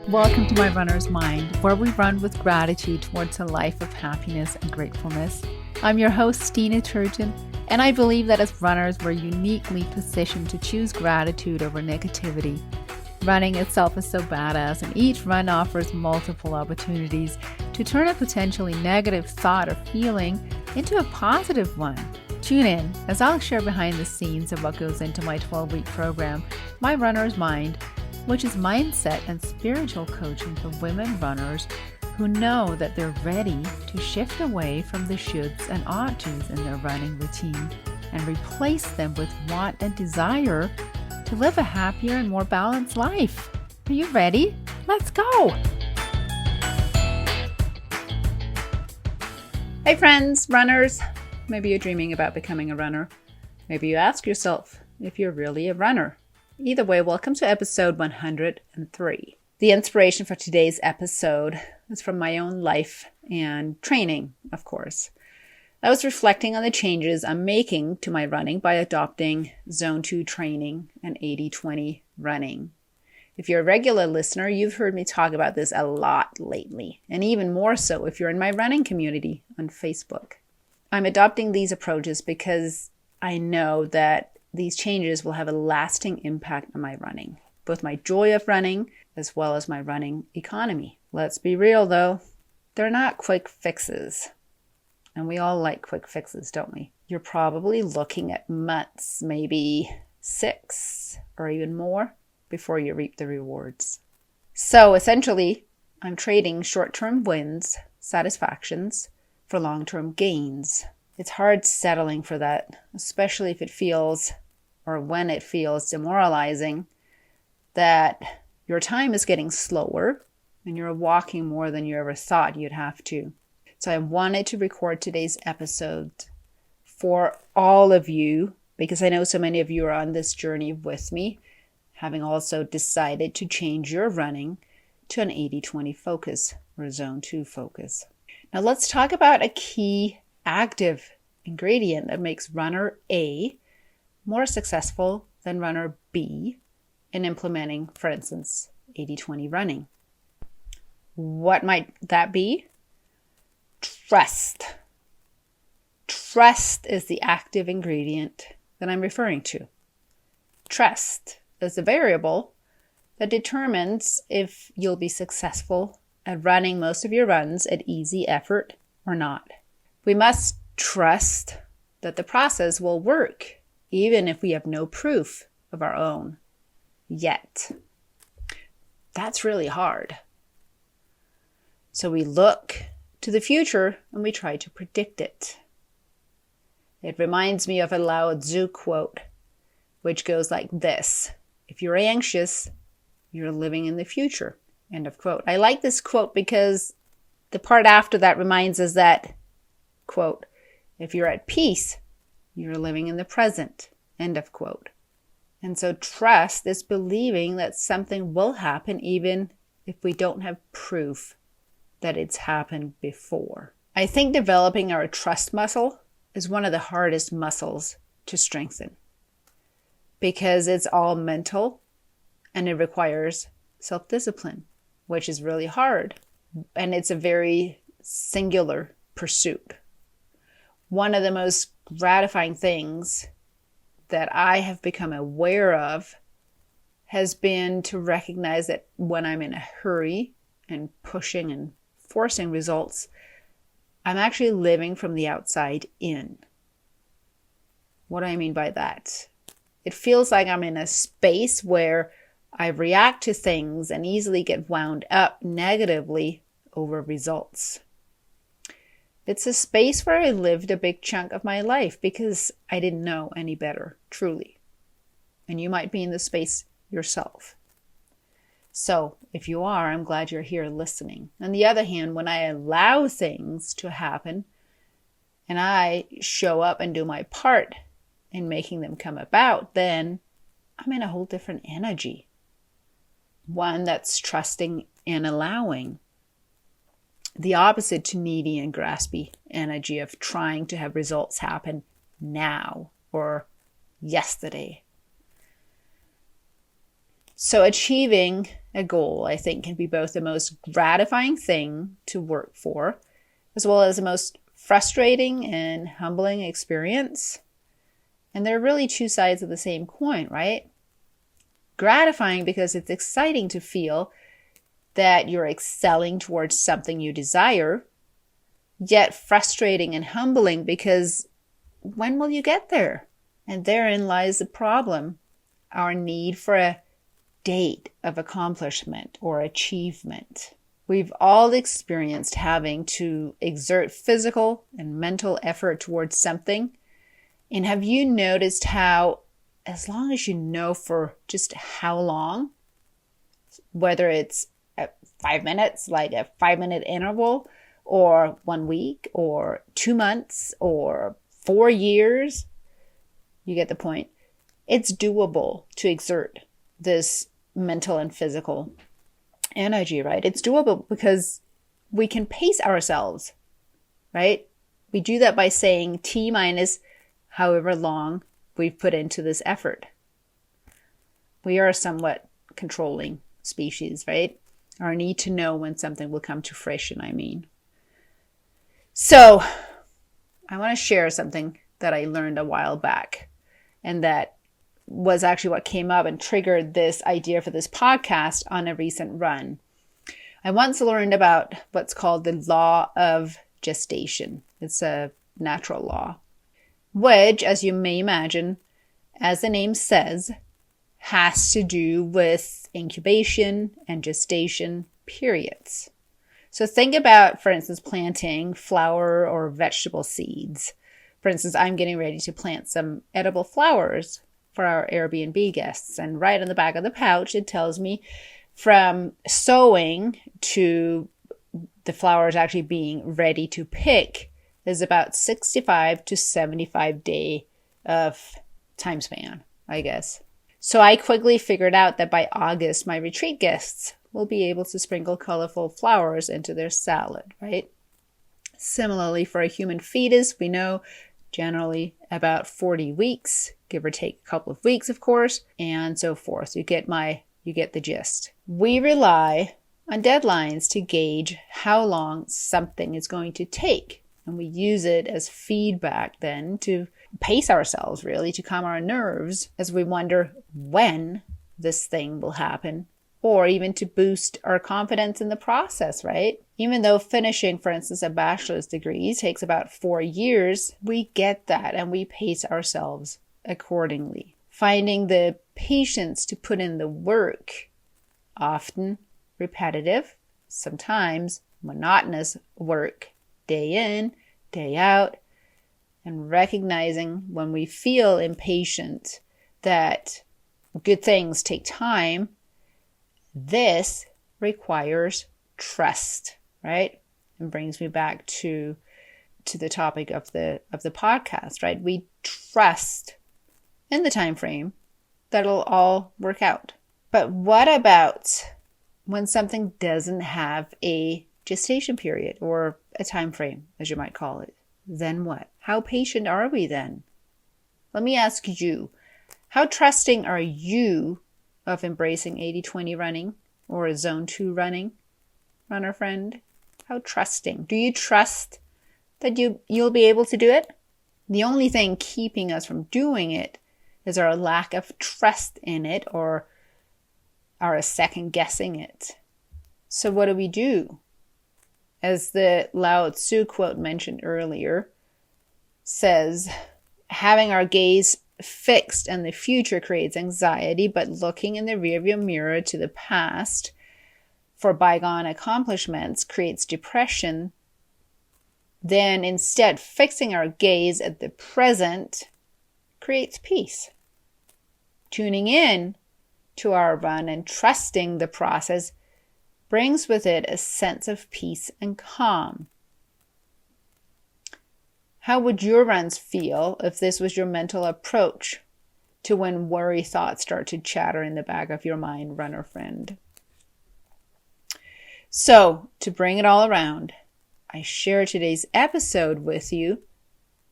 Welcome to My Runner's Mind, where we run with gratitude towards a life of happiness and gratefulness. I'm your host, Stine, and I believe that as runners, we're uniquely positioned to choose gratitude over negativity. Running itself is so badass, and each run offers multiple opportunities to turn a potentially negative thought or feeling into a positive one. Tune in as I'll share behind the scenes of what goes into my 12-week program, My Runner's Mind, which is mindset and spiritual coaching for women runners who know that they're ready to shift away from the shoulds and ought tos in their running routine and replace them with want and desire to live a happier and more balanced life. Are you ready? Let's go! Hey friends, runners. Maybe you're dreaming about becoming a runner. Maybe you ask yourself if you're really a runner. Either way, welcome to episode 103. The inspiration for today's episode is from my own life and training, of course. I was reflecting on the changes I'm making to my running by adopting Zone 2 training and 80-20 running. If you're a regular listener, you've heard me talk about this a lot lately, and even more so if you're in my running community on Facebook. I'm adopting these approaches because I know that these changes will have a lasting impact on my running, both my joy of running as well as my running economy. Let's be real though, they're not quick fixes. And we all like quick fixes, don't we? You're probably looking at months, maybe 6 or even more before you reap the rewards. So essentially, I'm trading short-term wins, satisfactions, for long-term gains. It's hard settling for that, especially if it feels, or when it feels demoralizing, that your time is getting slower and you're walking more than you ever thought you'd have to. So I wanted to record today's episode for all of you, because I know so many of you are on this journey with me, having also decided to change your running to an 80-20 focus or a Zone 2 focus. Now let's talk about a key active ingredient that makes runner A more successful than runner B in implementing, for instance, 80-20 running. What might that be? Trust. Trust is the active ingredient that I'm referring to. Trust is the variable that determines if you'll be successful at running most of your runs at easy effort or not. We must trust that the process will work, even if we have no proof of our own yet. That's really hard. So we look to the future and we try to predict it. It reminds me of a Lao Tzu quote, which goes like this: if you're anxious, you're living in the future. End of quote. I like this quote because the part after that reminds us that, quote, if you're at peace, you're living in the present. End of quote. And so trust is believing that something will happen even if we don't have proof that it's happened before. I think developing our trust muscle is one of the hardest muscles to strengthen because it's all mental and it requires self-discipline, which is really hard. And it's a very singular pursuit. One of the most gratifying things that I have become aware of has been to recognize that when I'm in a hurry and pushing and forcing results, I'm actually living from the outside in. What do I mean by that? It feels like I'm in a space where I react to things and easily get wound up negatively over results. It's a space where I lived a big chunk of my life because I didn't know any better, truly. And you might be in this space yourself. So if you are, I'm glad you're here listening. On the other hand, when I allow things to happen and I show up and do my part in making them come about, then I'm in a whole different energy. One that's trusting and allowing. The opposite to needy and graspy energy of trying to have results happen now or yesterday. So achieving a goal, I think, can be both the most gratifying thing to work for, as well as the most frustrating and humbling experience. And they're really two sides of the same coin, right? Gratifying because it's exciting to feel that you're excelling towards something you desire, yet frustrating and humbling because when will you get there? And therein lies the problem, our need for a date of accomplishment or achievement. We've all experienced having to exert physical and mental effort towards something. And have you noticed how, as long as you know for just how long, whether it's 5 minutes, like a 5-minute interval, or 1 week, or 2 months, or 4 years, you get the point. It's doable to exert this mental and physical energy, right? It's doable because we can pace ourselves, right? We do that by saying T minus however long we've put into this effort. We are a somewhat controlling species, right? Our need to know when something will come to fruition, I mean. So I want to share something that I learned a while back, and that was actually what came up and triggered this idea for this podcast on a recent run. I once learned about what's called the law of gestation. It's a natural law, which, as you may imagine, as the name says, has to do with incubation and gestation periods. So think about, for instance, planting flower or vegetable seeds. For instance, I'm getting ready to plant some edible flowers for our Airbnb guests. And right on the back of the pouch, it tells me from sowing to the flowers actually being ready to pick is about 65 to 75 day of time span, I guess. So I quickly figured out that by August, my retreat guests will be able to sprinkle colorful flowers into their salad, right? Similarly, for a human fetus, we know generally about 40 weeks, give or take a couple of weeks, of course, and so forth. You get the gist. We rely on deadlines to gauge how long something is going to take. And we use it as feedback then to pace ourselves, really, to calm our nerves as we wonder when this thing will happen, or even to boost our confidence in the process, right? Even though finishing, for instance, a bachelor's degree takes about 4 years, we get that and we pace ourselves accordingly. Finding the patience to put in the work, often repetitive, sometimes monotonous work, day in, day out, and recognizing when we feel impatient that good things take time. This requires trust, right? And brings me back to the topic of the podcast, right? We trust in the time frame that it'll all work out. But what about when something doesn't have a gestation period or a time frame, as you might call it? Then what? How patient are we then? Let me ask you, how trusting are you of embracing 80-20 running or a zone 2 running, runner friend? How trusting? Do you trust that you'll be able to do it? The only thing keeping us from doing it is our lack of trust in it or our second guessing it. So what do? As the Lao Tzu quote mentioned earlier says, having our gaze fixed on the future creates anxiety, but looking in the rearview mirror to the past for bygone accomplishments creates depression. Then instead, fixing our gaze at the present creates peace. Tuning in to our run and trusting the process brings with it a sense of peace and calm. How would your runs feel if this was your mental approach to when worry thoughts start to chatter in the back of your mind, runner friend? So, to bring it all around, I share today's episode with you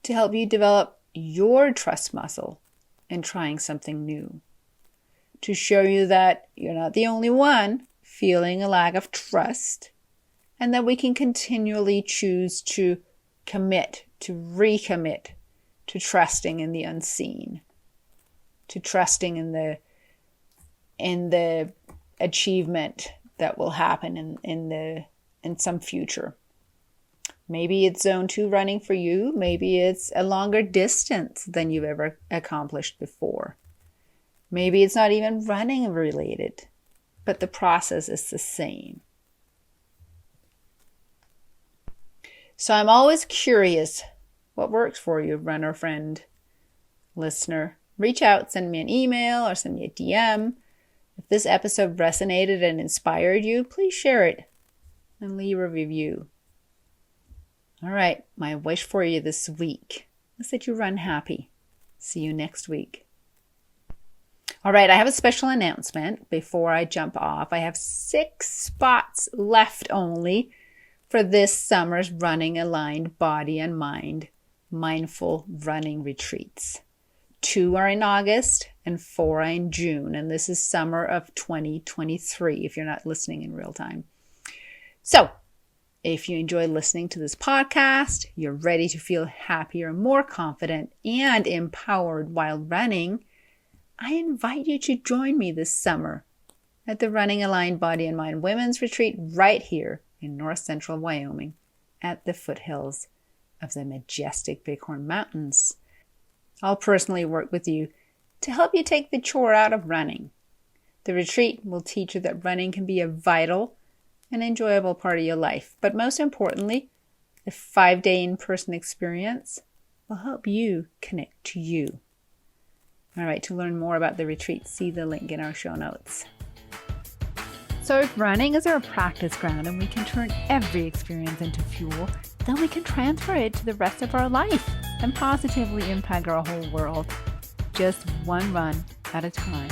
to help you develop your trust muscle in trying something new. to show you that you're not the only one feeling a lack of trust, and that we can continually choose to commit, to recommit to trusting in the unseen, to trusting in the achievement that will happen in some future. Maybe it's zone 2 running for you. Maybe it's a longer distance than you've ever accomplished before. Maybe it's not even running related, but the process is the same. So I'm always curious what works for you, runner friend, listener. Reach out, send me an email or send me a DM. If this episode resonated and inspired you, please share it and leave a review. All right, my wish for you this week is that you run happy. See you next week. All right, I have a special announcement before I jump off. I have 6 spots left only for this summer's Running Aligned Body and Mind Mindful Running Retreats. 2 are in August and 4 are in June, and this is summer of 2023 if you're not listening in real time. So, if you enjoy listening to this podcast, you're ready to feel happier, more confident, and empowered while running, I invite you to join me this summer at the Running Aligned Body and Mind Women's Retreat right here in North Central Wyoming at the foothills of the majestic Bighorn Mountains. I'll personally work with you to help you take the chore out of running. The retreat will teach you that running can be a vital and enjoyable part of your life. But most importantly, the 5-day in-person experience will help you connect to you. All right, to learn more about the retreat, see the link in our show notes. So if running is our practice ground and we can turn every experience into fuel, then we can transfer it to the rest of our life and positively impact our whole world, just one run at a time.